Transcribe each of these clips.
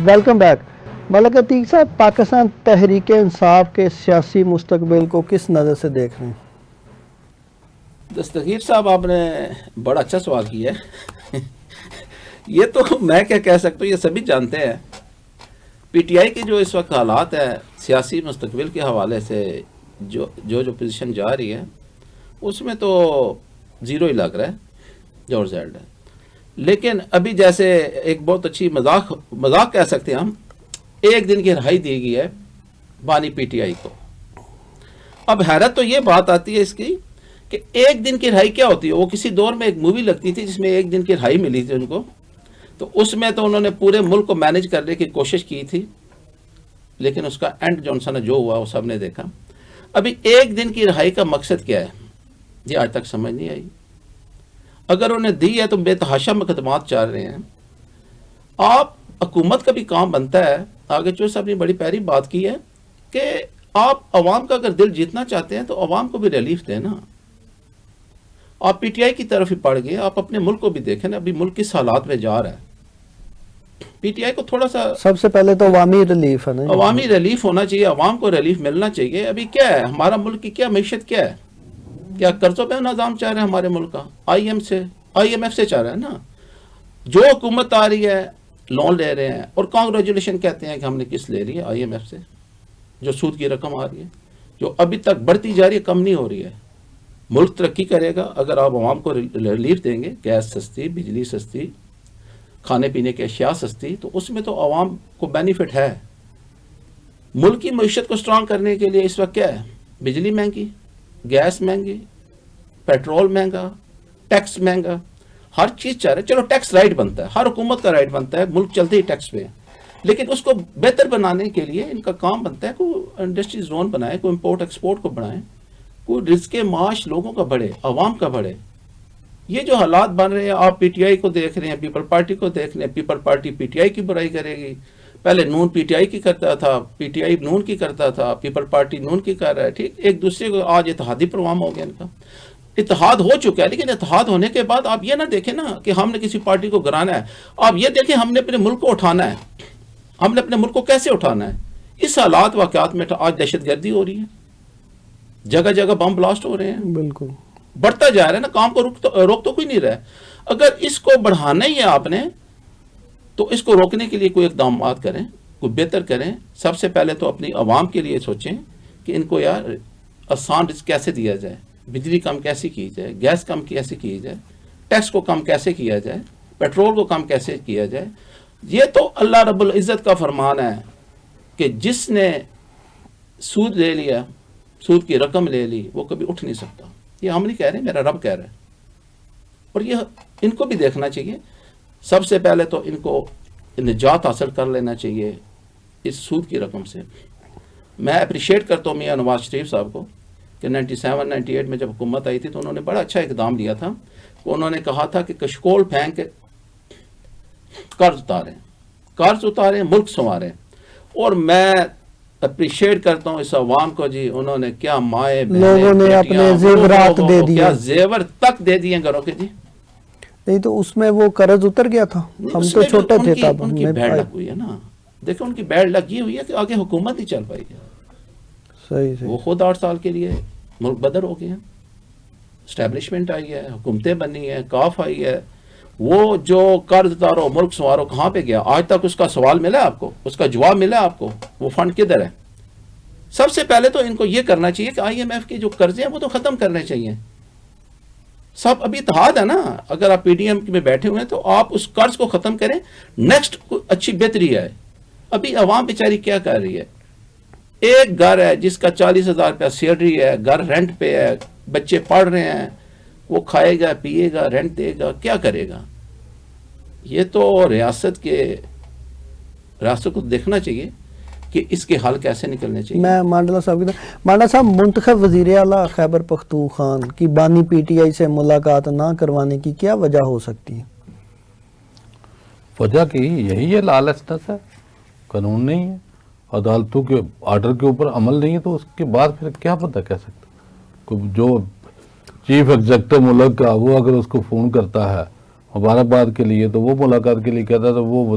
Welcome back. ملک عتیق صاحب، پاکستان تحریک انصاف کے سیاسی مستقبل کو کس نظر سے دیکھ رہے ہیں؟ دستگیر صاحب، آپ نے بڑا اچھا سوال کیا ہے. یہ تو میں کیا کہہ سکتا ہوں، یہ سبھی جانتے ہیں. پی ٹی آئی کے جو اس وقت حالات ہے سیاسی مستقبل کے حوالے سے جو پوزیشن جا رہی ہے اس میں تو زیرو ہی لگ رہا ہے جو رزلٹ ہے. لیکن ابھی جیسے ایک بہت اچھی مذاق کہہ سکتے ہیں ہم، ایک دن کی رہائی دی گئی ہے بانی پی ٹی آئی کو. اب حیرت تو یہ بات آتی ہے اس کی کہ ایک دن کی رہائی کیا ہوتی ہے. وہ کسی دور میں ایک مووی لگتی تھی جس میں ایک دن کی رہائی ملی تھی ان کو، تو اس میں تو انہوں نے پورے ملک کو مینج کرنے کی کوشش کی تھی، لیکن اس کا اینڈ جونسن جو ہوا وہ سب نے دیکھا. ابھی ایک دن کی رہائی کا مقصد کیا ہے یہ آج تک سمجھ نہیں آئی. اگر انہیں دی ہے تو بے تحاشا مقدمات چل رہے ہیں. آپ حکومت کا بھی کام بنتا ہے، آگے چوہدری صاحب نے بڑی پیاری بات کی ہے کہ آپ عوام کا اگر دل جیتنا چاہتے ہیں تو عوام کو بھی ریلیف دیں نا. آپ پی ٹی آئی کی طرف ہی پڑ گئے، آپ اپنے ملک کو بھی دیکھیں نا، ابھی ملک کس حالات میں جا رہا ہے. پی ٹی آئی کو تھوڑا سا سب سے پہلے تو عوامی ریلیف ہے نا، عوامی ریلیف ہونا چاہیے، عوام کو ریلیف ملنا چاہیے. ابھی کیا ہے ہمارا ملک کی کیا معیشت کیا ہے؟ کیا قرضوں پہ نظام چاہ رہے ہیں ہمارے ملک کا؟ آئی ایم ایف سے چاہ رہے ہیں نا. جو حکومت آ رہی ہے لون لے رہے ہیں اور کانگریچولیشن کہتے ہیں کہ ہم نے کس لے رہی ہے آئی ایم ایف سے. جو سود کی رقم آ رہی ہے جو ابھی تک بڑھتی جا رہی ہے، کم نہیں ہو رہی ہے. ملک ترقی کرے گا اگر آپ عوام کو ریلیف دیں گے. گیس سستی، بجلی سستی، کھانے پینے کی اشیاء سستی، تو اس میں تو عوام کو بینیفٹ ہے. ملک کی معیشت کو سٹرانگ کرنے کے لیے اس وقت کیا ہے؟ بجلی مہنگی، گیس مہنگی، پیٹرول مہنگا، ٹیکس مہنگا، ہر چیز چاہ رہے. چلو ٹیکس رائٹ بنتا ہے، ہر حکومت کا رائٹ بنتا ہے، ملک چلتے ہی ٹیکس پہ ہے. لیکن اس کو بہتر بنانے کے لیے ان کا کام بنتا ہے کوئی انڈسٹری زون بنائے، کوئی امپورٹ ایکسپورٹ کو بڑھائیں، کوئی رزق معاش لوگوں کا بڑھے، عوام کا بڑھے. یہ جو حالات بن رہے ہیں، آپ پی ٹی آئی کو دیکھ رہے ہیں، پیپل پارٹی کو دیکھ رہے ہیں. People party P T I کی برائی کرے گی. پہلے نون پی ٹی آئی کی کرتا تھا، پی ٹی آئی نون کی کرتا تھا، پیپل پارٹی نون کی کر رہا ہے. ٹھیک، ایک دوسرے کو آج اتحادی پروگرام ہو گیا ان کا. اتحاد ہو چکا ہے، لیکن اتحاد ہونے کے بعد آپ یہ نہ دیکھیں نا کہ ہم نے کسی پارٹی کو گرانا ہے. آپ یہ دیکھیں ہم نے اپنے ملک کو اٹھانا ہے. ہم نے اپنے ملک کو کیسے اٹھانا ہے؟ اس حالات واقعات میں آج دہشت گردی ہو رہی ہے، جگہ جگہ بم بلاسٹ ہو رہے ہیں، بالکل بڑھتا جا رہا ہے نا. کام کو روک تو کوئی نہیں رہا ہے. اگر اس کو بڑھانا ہی ہے آپ نے تو اس کو روکنے کے لیے کوئی اقدامات کریں، کوئی بہتر کریں. سب سے پہلے تو اپنی عوام کے لیے سوچیں کہ ان کو یار آسان رزق کیسے دیا جائے، بجلی کم کیسے کی جائے، گیس کم کیسے کی جائے، ٹیکس کو کم کیسے کیا جائے، پیٹرول کو کم کیسے کیا جائے. یہ تو اللہ رب العزت کا فرمان ہے کہ جس نے سود لے لیا، سود کی رقم لے لی، وہ کبھی اٹھ نہیں سکتا. یہ ہم نہیں کہہ رہے، میرا رب کہہ رہا ہے. اور یہ ان کو بھی دیکھنا چاہیے. سب سے پہلے تو ان کو نجات حاصل کر لینا چاہیے اس سود کی رقم سے. میں اپریشیٹ کرتا ہوں میاں نواز شریف صاحب کو کہ 97-98 میں جب حکومت آئی تھی تو انہوں نے بڑا اچھا اقدام لیا تھا. انہوں نے کہا تھا کہ کشکول پھینک کے قرض اتاریں، ملک سنواریں. اور میں اپریشیٹ کرتا ہوں اس عوام کو. جی انہوں نے کیا مائیں لوگوں نے اپنے زیورات دے دیے، کیا زیور تک دے دیے گھروں کے. جی نہیں تو اس میں وہ قرض اتر گیا تھا، ہم تو چھوٹے تھے تب. ان کی بیڑ لگ ہوئی ہے نا، دیکھو ان کی بیڑ لگی ہوئی ہے کہ آگے حکومت نہیں چل پائی ہے. صحیح وہ خود 8 سال کے لیے ملک بدر ہو گئے ہیں. اسٹیبلشمنٹ آئی ہے، حکومتیں بنی ہیں، کاف آئی ہے. وہ جو قرض دارو ملک سنوارو کہاں پہ گیا؟ آج تک اس کا سوال ملا آپ کو؟ اس کا جواب ملا آپ کو؟ وہ فنڈ کدھر ہے؟ سب سے پہلے تو ان کو یہ کرنا چاہیے کہ آئی ایم ایف کے جو قرضے ہیں وہ تو ختم کرنے چاہیے. سب ابھی اتحاد ہے نا. اگر آپ پی ڈی ایم میں بیٹھے ہوئے ہیں تو آپ اس قرض کو ختم کریں. نیکسٹ اچھی بہتری ہے. ابھی عوام بیچاری کیا کر رہی ہے؟ ایک گھر ہے جس کا 40,000 روپیہ سیلری ہے، گھر رینٹ پہ ہے، بچے پڑھ رہے ہیں، وہ کھائے گا، پیے گا، رینٹ دے گا، کیا کرے گا؟ یہ تو ریاست کو دیکھنا چاہیے کہ اس کے حل کیسے نکلنے چاہیے. میں مانڈلا صاحب منتخب وزیر اعلیٰ خیبر پختونخوا کی بانی پی ٹی آئی سے ملاقات نہ کروانے کی کیا وجہ ہو سکتی ہے؟ وجہ کی یہی ہے، لالچنس ہے. قانون نہیں ہے، عدالتوں کے آرڈر کے اوپر عمل نہیں ہے، تو اس کے بعد پھر کیا پتہ کہہ سکتا. جو چیف ایگزیکٹو ملک کا وہ اگر اس کو فون کرتا ہے مبارکباد کے لیے تو وہ ملاقات کے لیے کہتا ہے تو وہ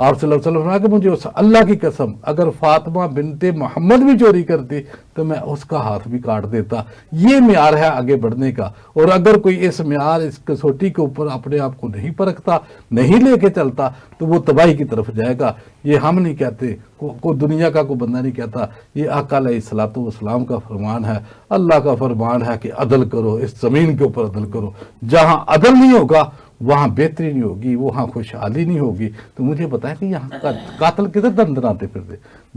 آپ صلی اللہ علیہ وسلم نے کہ مجھے اس اللہ کی قسم اگر فاطمہ بنت محمد بھی چوری کرتی تو میں اس کا ہاتھ بھی کاٹ دیتا. یہ معیار ہے آگے بڑھنے کا. اور اگر کوئی اس معیار اس کسوٹی کے اوپر اپنے آپ کو نہیں پرکھتا, نہیں لے کے چلتا, تو وہ تباہی کی طرف جائے گا. یہ ہم نہیں کہتے, کوئی دنیا کا کوئی بندہ نہیں کہتا, یہ آقا علیہ الصلوۃ والسلام کا فرمان ہے, اللہ کا فرمان ہے کہ عدل کرو, اس زمین کے اوپر عدل کرو. جہاں عدل نہیں ہوگا وہاں بہتری نہیں ہوگی, وہاں خوشحالی نہیں ہوگی. تو مجھے بتائیں کہ یہاں قاتل کدھر دندناتے پھرتے,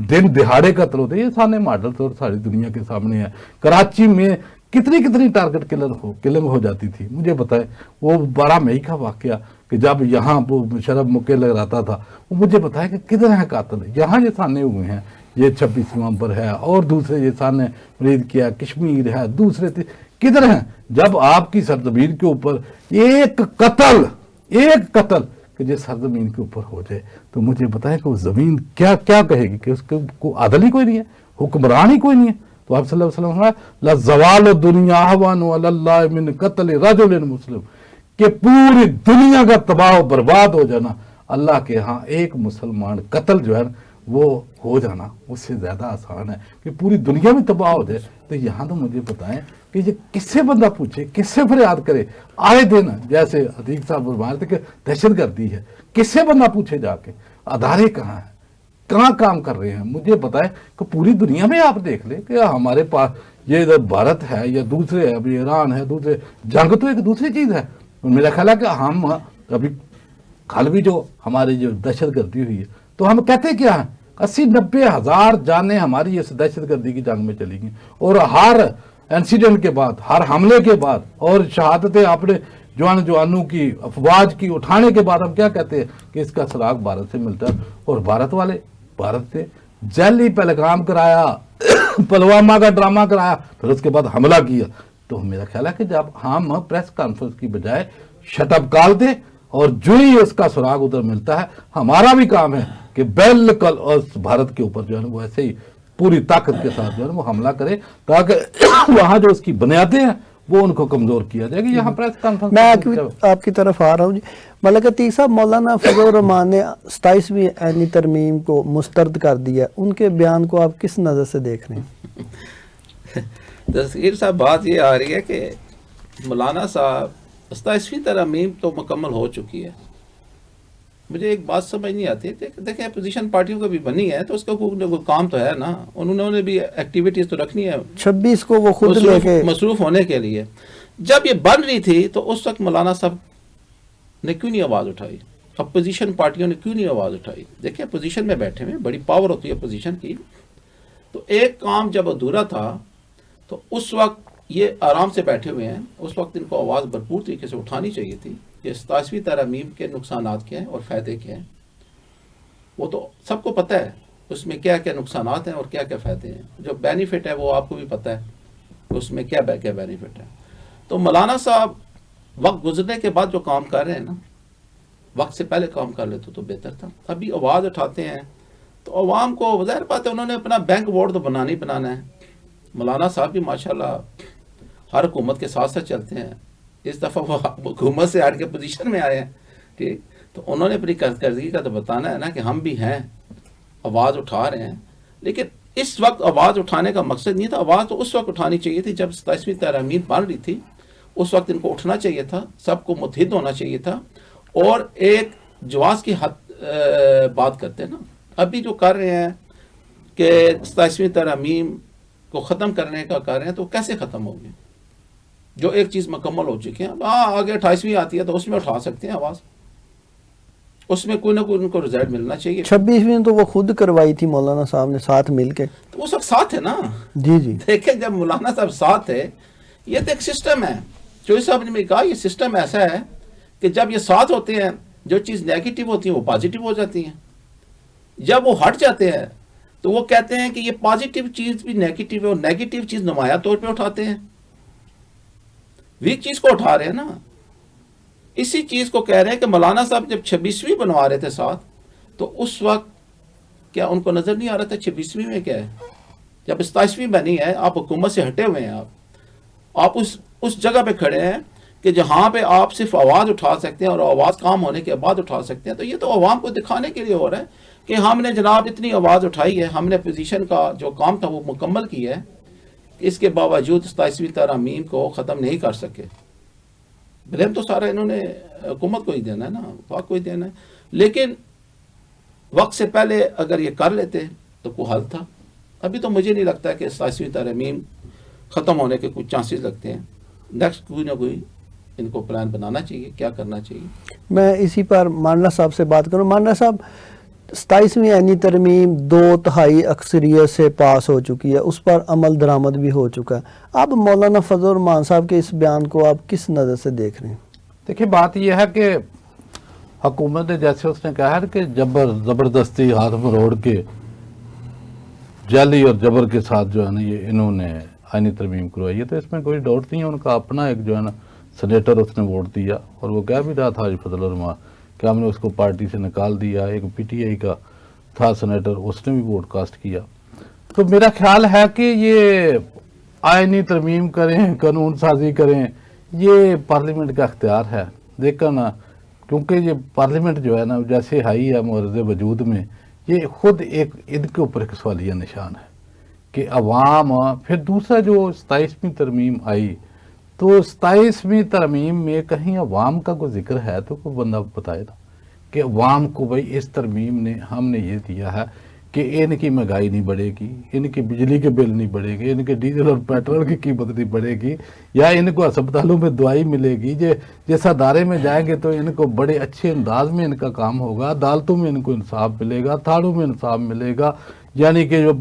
دن دہاڑے قتل ہوتے. یہ سارے ماڈل تو ساری دنیا کے سامنے ہے. کراچی میں کتنی ٹارگٹ کلنگ ہو جاتی تھی. مجھے بتائیں وہ 12 مئی کا واقعہ کہ جب یہاں وہ شرف مکے لگاتا تھا, وہ مجھے بتائیں کہ کدھر ہیں قاتل. یہاں یہ سامنے ہوئے ہیں, یہ 26 نومبر ہے, اور دوسرے یہ سامنے مرید کیا کشمیر ہے, دوسرے کدھر ہیں. جب آپ کی سرزمین کے اوپر ایک قتل کہ جس سرزمین کے اوپر ہو جائے, تو مجھے بتائیں کہ وہ زمین کیا کہے گی کہ اس کو عدل ہی کوئی نہیں ہے, حکمران ہی کوئی نہیں ہے. تو آپ صلی اللہ علیہ وسلم لَزَوَالُ الدُّنْيَا أَهْوَنُ عَلَى اللَّهِ مِنْ قَتْلِ رَجُلٍ مُسْلِمٍ, کہ پوری دنیا کا تباہ و برباد ہو جانا اللہ کے ہاں ایک مسلمان قتل جو ہے وہ ہو جانا اس سے زیادہ آسان ہے کہ پوری دنیا میں تباہ ہو جائے. تو یہاں تو مجھے بتائیں کہ یہ کس سے بندہ پوچھے, کس سے فریاد کرے. آئے دن جیسے عتیق صاحب فرما رہے تھے کہ دہشت گردی ہے, کس سے بندہ پوچھے جا کے, ادارے کہاں ہیں, کہاں کام کر رہے ہیں. مجھے بتائیں کہ پوری دنیا میں آپ دیکھ لیں کہ ہمارے پاس یہ ادھر بھارت ہے یا دوسرے ہے, ابھی ایران ہے, دوسرے جنگ تو ایک دوسری چیز ہے. میرا خیال ہے کہ ہم ابھی کل بھی جو ہماری جو دہشت گردی ہوئی ہے تو ہم کہتے کیا ہیں 80-90 ہزار جانیں ہماری اس دہشت گردی کی جنگ میں چلی گئیں. اور ہر انسیڈنٹ کے بعد, ہر حملے کے بعد اور شہادتیں اپنے جوانوں کی افواج کی اٹھانے کے بعد ہم کیا کہتے ہیں کہ اس کا سراغ بھارت سے ملتا ہے. اور بھارت والے بھارت سے ذیلی پہلگام کرایا, پلوامہ کا ڈرامہ کرایا, پھر اس کے بعد حملہ کیا. تو میرا خیال ہے کہ جب ہم پریس کانفرنس کی بجائے شٹ اپ کال دیں اور جو ہی اس کا سراغ ادھر ملتا ہے, ہمارا بھی کام ہے کہ بالکل اس بھارت کے اوپر جو ہے وہ ایسے ہی پوری طاقت کے ساتھ جو ہے وہ حملہ کرے تاکہ وہاں جو اس کی بنیادیں ہیں وہ ان کو کمزور کیا جائے گا. یہاں پریس کانفرنس میں آپ کی طرف آ رہا ہوں جی. ملک عتیق صاحب, مولانا فضل الرحمان نے 27ویں آئینی ترمیم کو مسترد کر دیا, ان کے بیان کو آپ کس نظر سے دیکھ رہے ہیں؟ دستگیر صاحب بات یہ آ رہی ہے کہ مولانا صاحب 27ویں ترمیم تو مکمل ہو چکی ہے. مجھے ایک بات سمجھ نہیں آتی, دیکھیں اپوزیشن پارٹیوں کا بھی بنی ہے تو اس کا کوئی کام تو ہے نا, انہوں نے بھی ایکٹیویٹیز تو رکھنی ہے 26 کو وہ خود لے کے مصروف ہونے کے لیے. جب یہ بن رہی تھی تو اس وقت مولانا صاحب نے کیوں نہیں آواز اٹھائی, اپوزیشن پارٹیوں نے کیوں نہیں آواز اٹھائی؟ دیکھیں اپوزیشن میں بیٹھے ہوئے, بڑی پاور ہوتی ہے اپوزیشن کی. تو ایک کام جب ادھورا تھا تو اس وقت یہ آرام سے بیٹھے ہوئے ہیں, اس وقت ان کو آواز بھرپور طریقے سے اٹھانی چاہیے تھی. یہ 27ویں ترمیم کے نقصانات کیا ہیں اور فائدے کیا ہیں, وہ تو سب کو پتہ ہے, اس میں کیا کیا نقصانات ہیں اور کیا کیا فائدے ہیں. جو بینیفٹ ہے وہ آپ کو بھی پتہ ہے, اس میں کیا بینیفٹ ہے. تو مولانا صاحب وقت گزرنے کے بعد جو کام کر رہے ہیں نا, وقت سے پہلے کام کر لیتے تو بہتر تھا. ابھی آواز اٹھاتے ہیں تو عوام کو ظاہر بات ہے انہوں نے اپنا بینک ووٹ تو بنانا ہی بنانا ہے. مولانا صاحب بھی ماشاءاللہ ہر حکومت کے ساتھ ساتھ چلتے ہیں. اس دفعہ وہ حکومت سے ہٹ کے پوزیشن میں آئے ہیں, ٹھیک, تو انہوں نے اپنی کارکردگی کا تو بتانا ہے نا کہ ہم بھی ہیں, آواز اٹھا رہے ہیں. لیکن اس وقت آواز اٹھانے کا مقصد نہیں تھا. آواز تو اس وقت اٹھانی چاہیے تھی جب 27ویں ترمیم بن رہی تھی, اس وقت ان کو اٹھنا چاہیے تھا, سب کو متحد ہونا چاہیے تھا اور ایک جواز کی بات کرتے ہیں نا. ابھی جو کر رہے ہیں کہ 27ویں ترمیم کو ختم کرنے کا کر رہے ہیں, تو کیسے ختم ہوگی جو ایک چیز مکمل ہو چکی ہے؟ ہاں آگے 28ویں آتی ہے تو اس میں اٹھا سکتے ہیں آواز, اس میں کوئی نہ کوئی ان کو رزلٹ ملنا چاہیے. 26ویں تو وہ خود کروائی تھی مولانا صاحب نے ساتھ مل کے, تو وہ سب ساتھ ہے نا. جی جی دیکھیں جب مولانا صاحب ساتھ ہے, یہ تو ایک سسٹم ہے. چوہی صاحب نے بھی کہا یہ سسٹم ایسا ہے کہ جب یہ ساتھ ہوتے ہیں جو چیز نیگیٹو ہوتی ہیں وہ پازیٹیو ہو جاتی ہیں. جب وہ ہٹ جاتے ہیں تو وہ کہتے ہیں کہ یہ پازیٹیو چیز بھی نیگیٹو ہے اور نیگیٹو چیز نمایاں طور پہ اٹھاتے ہیں, ویک چیز کو اٹھا رہے ہیں نا. اسی چیز کو کہہ رہے ہیں کہ مولانا صاحب جب 26ویں بنوا رہے تھے ساتھ, تو اس وقت کیا ان کو نظر نہیں آ رہا تھا 26ویں میں کیا ہے؟ جب 27ویں بنی ہے, آپ حکومت سے ہٹے ہوئے ہیں, آپ اس جگہ پہ کھڑے ہیں کہ جہاں پہ آپ صرف آواز اٹھا سکتے ہیں اور آواز کام ہونے کے بعد اٹھا سکتے ہیں، تو یہ تو عوام کو دکھانے کے لیے ہو رہا ہے کہ ہم نے جناب اتنی آواز اٹھائی ہے، ہم نے اپوزیشن کا جو کام تھا وہ مکمل کیا ہے، اس کے باوجود 27ویں ترامیم کو ختم نہیں کر سکے۔ بلیم تو سارا انہوں نے حکومت کو ہی دینا ہے نا، وفاق کو ہی دینا ہے، لیکن وقت سے پہلے اگر یہ کر لیتے تو کوئی حل تھا۔ ابھی تو مجھے نہیں لگتا ہے کہ 27ویں ترمیم ختم ہونے کے کچھ چانسز لگتے ہیں۔ نیکسٹ کوئی نہ کوئی ان کو پلان بنانا چاہیے، کیا کرنا چاہیے۔ میں اسی پر ماننا صاحب سے بات کروں۔ ماننا صاحب، 27ویں آئینی ترمیم 2/3 اکثریت سے پاس ہو چکی ہے، اس پر عمل درآمد بھی ہو چکا ہے۔ اب مولانا فضل الرحمان صاحب کے اس بیان کو آپ کس نظر سے دیکھ رہے ہیں؟ دیکھیے، بات یہ ہے کہ حکومت نے جیسے اس نے کہا ہے کہ زبردستی ہاتھ مروڑ کے جعلی اور جبر کے ساتھ جو ہے نا یہ انہوں نے آئینی ترمیم کروائی ہے، تو اس میں کوئی ڈاؤٹ نہیں ہے۔ ان کا اپنا ایک جو ہے نا سینیٹر اس نے ووٹ دیا، اور وہ کہہ بھی رہا تھا حاجی فضل الرحمان کہ ہم نے اس کو پارٹی سے نکال دیا۔ ایک پی ٹی آئی کا تھا سینیٹر، اس نے بھی ووٹ کاسٹ کیا۔ تو میرا خیال ہے کہ یہ آئینی ترمیم کریں، قانون سازی کریں، یہ پارلیمنٹ کا اختیار ہے۔ لیکن کیونکہ یہ پارلیمنٹ جو ہے نا جیسے آئی ہے معرض وجود میں، یہ خود ایک ان کے اوپر ایک سوالیہ نشان ہے کہ عوام۔ پھر دوسرا جو 27ویں ترمیم آئی، تو 27ویں ترمیم میں کہیں عوام کا کوئی ذکر ہے تو کوئی بندہ بتائے نا کہ عوام کو بھائی اس ترمیم نے ہم نے یہ دیا ہے کہ ان کی مہنگائی نہیں بڑھے گی، ان کی بجلی کے بل نہیں بڑھے گی، ان کے ڈیزل اور پیٹرول کی قیمت نہیں بڑھے گی، یا ان کو اسپتالوں میں دوائی ملے گی، جس ادارے میں جائیں گے تو ان کو بڑے اچھے انداز میں ان کا کام ہوگا، عدالتوں میں ان کو انصاف ملے گا، تھاڑوں میں انصاف ملے گا، یعنی کہ جو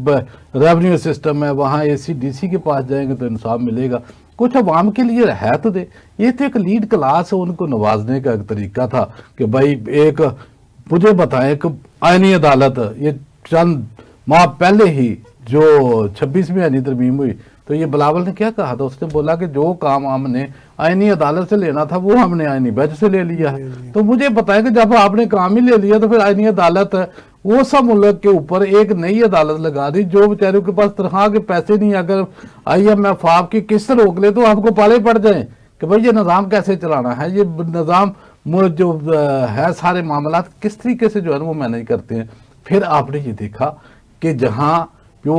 ریونیو سسٹم ہے وہاں اے سی ڈی سی کے پاس جائیں گے تو انصاف ملے گا۔ کچھ عوام کے لیے ہے تو دے۔ یہ تو ایک لیڈ کلاس ان کو نوازنے کا ایک طریقہ تھا کہ بھائی ایک مجھے بتائیں کہ آئینی عدالت یہ چند ماہ پہلے ہی جو 26ویں آئینی ترمیم ہوئی تو یہ بلاول نے کیا کہا تھا؟ اس نے بولا کہ جو کام ہم نے آئینی عدالت سے لینا تھا وہ ہم نے آئینی بینچ سے لے لیا ہے۔ تو مجھے بتائیں کہ جب آپ نے کام ہی لے لیا تو پھر آئینی عدالت وہ سب ملک کے اوپر ایک نئی عدالت لگا دی، جو بیچاروں کے پاس تنخواہ کے پیسے نہیں، اگر IMF آپ کی قسط روک لے تو آپ کو پالے پڑ جائیں کہ بھائی یہ نظام کیسے چلانا ہے، یہ نظام جو ہے سارے معاملات کس طریقے سے جو ہے وہ مینیج کرتے ہیں۔ پھر آپ نے یہ دیکھا کہ جہاں جو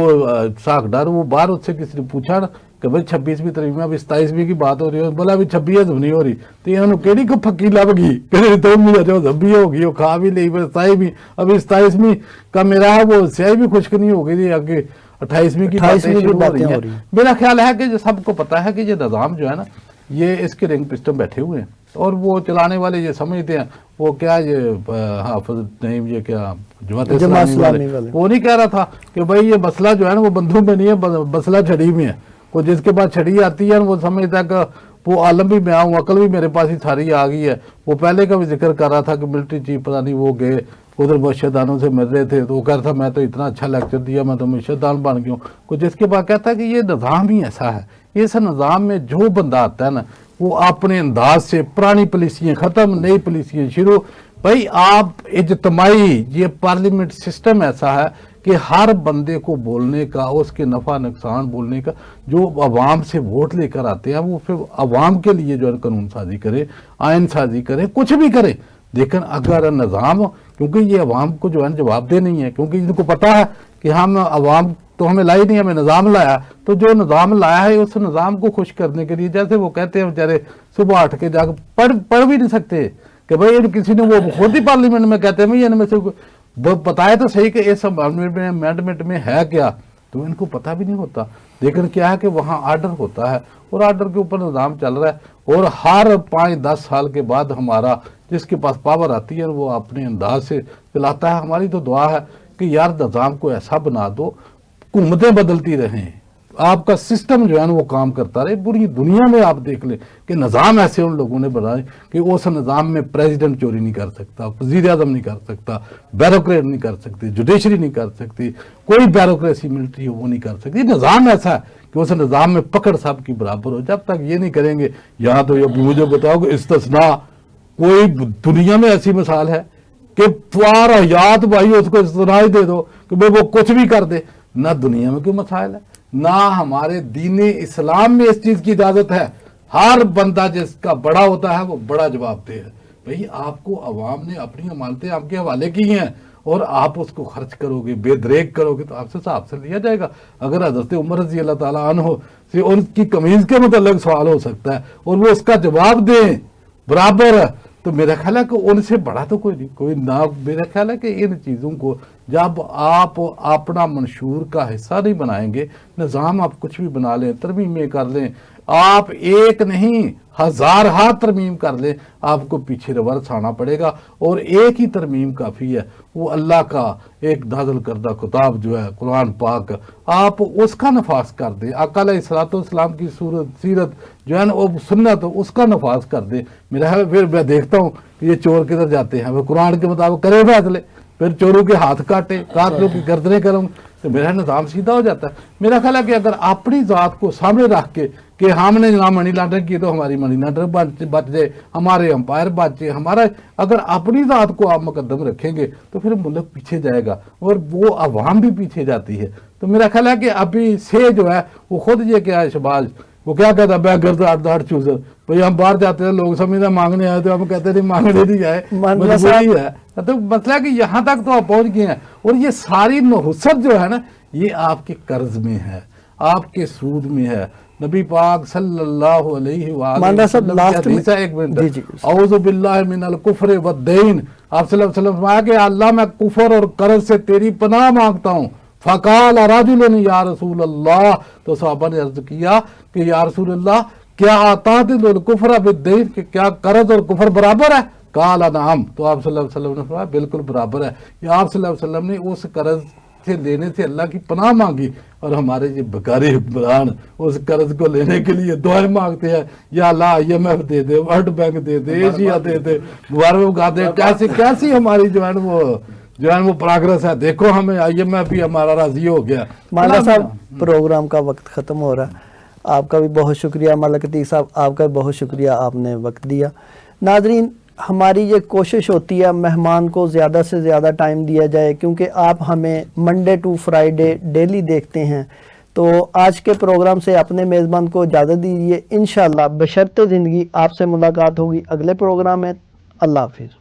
ساکھ ڈر وہ باہر اس سے کسی نے پوچھا نا کہ بھائی 26ویں ترمیم ابھی 27ویں کی بات ہو رہی ہے، بولا ابھی 26 نہیں ہو رہی، تو انہوں کیڑی کو پھکی لب گئی کہ تو جو زبی ہوگی وہ کھا بھی لی، 27ویں ابھی 27ویں کا میرا ہے وہ سیاہی بھی خشک نہیں ہو گئی، آگے 28ویں کی باتیں شروع ہو رہی ہیں۔ میرا خیال ہے کہ سب کو پتا ہے کہ یہ نظام جو ہے نا یہ اس کے رنگ پسٹم بیٹھے ہوئے ہیں، اور وہ چلانے والے یہ سمجھتے ہیں وہ کیا یہ حافظ نعیم یہ کیا جماعت اسلامی والے وہ نہیں کہہ رہا تھا کہ بھائی یہ مسئلہ جو ہے نا وہ بندھوں میں نہیں ہے، مسئلہ چھڑی میں ہے۔ وہ جس کے بعد چھڑی آتی ہے وہ سمجھتا ہے کہ وہ عالم بھی میں آؤں، عقل بھی میرے پاس ہی ساری آ گئی ہے۔ وہ پہلے کا بھی ذکر کر رہا تھا کہ ملٹری چیف پتہ نہیں وہ گئے ادھر مرشدانوں سے مل رہے تھے تو وہ کہہ رہا تھا میں تو اتنا اچھا لیکچر دیا میں تو مرشدان بن گیا ہوں۔ کچھ جس کے بعد کہتا ہے کہ یہ نظام ہی ایسا ہے، اس نظام میں جو بندہ آتا ہے نا وہ اپنے انداز سے پرانی پالیسیاں ختم، نئی پالیسیاں شروع۔ بھائی آپ اجتماعی یہ پارلیمنٹ سسٹم ایسا ہے کہ ہر بندے کو بولنے کا، اس کے نفع نقصان بولنے کا، جو عوام سے ووٹ لے کر آتے ہیں وہ پھر عوام کے لیے جو ہے قانون سازی کرے، آئین سازی کرے، کچھ بھی کرے۔ لیکن اگر نظام، کیونکہ یہ عوام کو جو ہے جواب دہ نہیں ہے، کیونکہ ان کو پتا ہے کہ ہم عوام تو ہمیں لائی نہیں، ہمیں نظام لایا، تو جو نظام لایا ہے اس نظام کو خوش کرنے کے لیے، جیسے وہ کہتے ہیں بیچارے صبح اٹھ کے جا کے پڑھ بھی نہیں سکتے کہ بھائی کسی نے وہ خود ہی پارلیمنٹ میں کہتے ہیں ان میں سے بتائے تو صحیح کہ اس امینڈمنٹ میں ہے کیا، تو ان کو پتہ بھی نہیں ہوتا۔ لیکن کیا ہے کہ وہاں آرڈر ہوتا ہے اور آرڈر کے اوپر نظام چل رہا ہے، اور ہر 5-10 سال کے بعد ہمارا جس کے پاس پاور آتی ہے وہ اپنے انداز سے چلاتا ہے۔ ہماری تو دعا ہے کہ یار نظام کو ایسا بنا دو، حکومتیں بدلتی رہیں، آپ کا سسٹم جو ہے نا وہ کام کرتا رہے۔ پوری دنیا میں آپ دیکھ لیں کہ نظام ایسے ان لوگوں نے بنائے کہ اس نظام میں پریزیڈنٹ چوری نہیں کر سکتا، وزیر اعظم نہیں کر سکتا، بیوروکریٹ نہیں کر سکتی، جوڈیشری نہیں کر سکتی، کوئی بیوروکریسی ملٹری وہ نہیں کر سکتی۔ نظام ایسا ہے کہ اس نظام میں پکڑ سب کی برابر ہو۔ جب تک یہ نہیں کریں گے، یہاں تو یہ مجھے بتاؤ کہ استثناء کوئی دنیا میں ایسی مثال ہے کہ پارا یاد بھائی اس کو استثناء ہی دے دو کہ بھائی وہ کچھ بھی کر دے؟ نہ دنیا میں کوئی مسائل ہے، نہ ہمارے دین اسلام میں اس چیز کی اجازت ہے ہر بندہ جس کا بڑا ہوتا ہے وہ بڑا جواب دہ ہے. بھئی آپ کو عوام نے اپنی امانتیں آپ کے حوالے کی ہیں اور آپ اس کو خرچ کرو گے، بے دریک کرو گے تو آپ سے حساب سے لیا جائے گا. اگر حضرت عمر رضی اللہ تعالیٰ عنہ سے ان کی قمیض کے متعلق سوال ہو سکتا ہے اور وہ اس کا جواب دیں برابر، تو میرا خیال ہے کہ ان سے بڑا تو کوئی نہیں، کوئی نہ. میرا خیال ہے کہ ان چیزوں کو جب آپ اپنا منشور کا حصہ نہیں بنائیں گے، نظام آپ کچھ بھی بنا لیں، ترمیمیں کر لیں، آپ ایک نہیں ہزارہا ترمیم کر لیں، آپ کو پیچھے ریورس آنا پڑے گا. اور ایک ہی ترمیم کافی ہے، وہ اللہ کا ایک نازل کردہ کتاب جو ہے قرآن پاک، آپ اس کا نفاذ کر دیں. آقا علیہ الصلوۃ والسلام کی سیرت جو ہے نا وہ سنت، اس کا نفاذ کر دیں. میرا ہے پھر میں دیکھتا ہوں کہ یہ چور کدھر جاتے ہیں، وہ قرآن کے مطابق کرے فیصلے، پھر چوروں کے ہاتھ کاٹے، قاتلوں کی گردنیں کروں، تو میرا نظام سیدھا ہو جاتا ہے. میرا خیال ہے کہ اگر اپنی ذات کو سامنے رکھ کے کہ ہم نے جناب منی لانڈرنگ کی تو ہماری منی لانڈرنگ بچ جائے، ہمارے امپائر بچ جائے، ہمارا اگر اپنی ذات کو آپ مقدم رکھیں گے تو پھر ملک پیچھے جائے گا اور وہ عوام بھی پیچھے جاتی ہے. تو میرا خیال ہے کہ ابھی سے جو ہے وہ خود یہ کیا ہے شباز، وہ کیا کہتا ہے بیگر تو 8 چوزر. بھئی ہم باہر جاتے ہیں، لوگ سمجھتے ہیں مانگنے آئے، تو ہم کہتے ہیں نہیں مانگنے نہیں آئے، مجبوری ہے. تو مسئلہ ہے کہ یہاں تک تو آپ پہنچ گئے ہیں، اور یہ ساری نحوست جو ہے نا یہ آپ کے قرض میں ہے، آپ کے سود میں ہے. نبی پاک صلی اللہ علیہ وآلہ ماندہ صاحب وسلم لاسٹ کی حدیث ہے، ایک منٹ، جی اعوذ باللہ من الکفر والدین. آپ صلی اللہ علیہ وسلم فرمایا کہ اللہ میں کفر اور قرض سے تیری پناہ مانگتا ہوں. فقال رجل یا رسول اللہ، تو صحابہ نے عرض کیا کہ یا رسول اللہ کیا اعتادل الکفر بالدین، کہ کیا قرض اور کفر برابر ہے؟ قال نعم، تو آپ صلی اللہ علیہ وسلم نے فرمایا بالکل برابر ہے. یا آپ صلی اللہ علیہ وسلم نے اس قرض سے لینے سے اللہ کی پناہ مانگی، اور ہمارے یہ بکاری حکمران اس قرض کو لینے کے لیے دعائیں مانگتے ہیں، یا اللہ IMF دے دے، ورلڈ بینک دے دے، ایشیا دے دے، مبارک کا دے. کیسی ہماری جو ہے وہ پروگرس ہے. دیکھو ہمیں IMF بھی ہمارا راضی ہو گیا. مولانا صاحب پروگرام کا وقت ختم ہو رہا ہے. آپ کا بھی بہت شکریہ، ملک عتیق صاحب آپ کا بھی بہت شکریہ، آپ نے وقت دیا. ناظرین، ہماری یہ کوشش ہوتی ہے مہمان کو زیادہ سے زیادہ ٹائم دیا جائے، کیونکہ آپ ہمیں منڈے ٹو فرائیڈے ڈیلی دیکھتے ہیں. تو آج کے پروگرام سے اپنے میزبان کو اجازت دیجیے. انشاءاللہ بشرط زندگی آپ سے ملاقات ہوگی اگلے پروگرام میں. اللہ حافظ.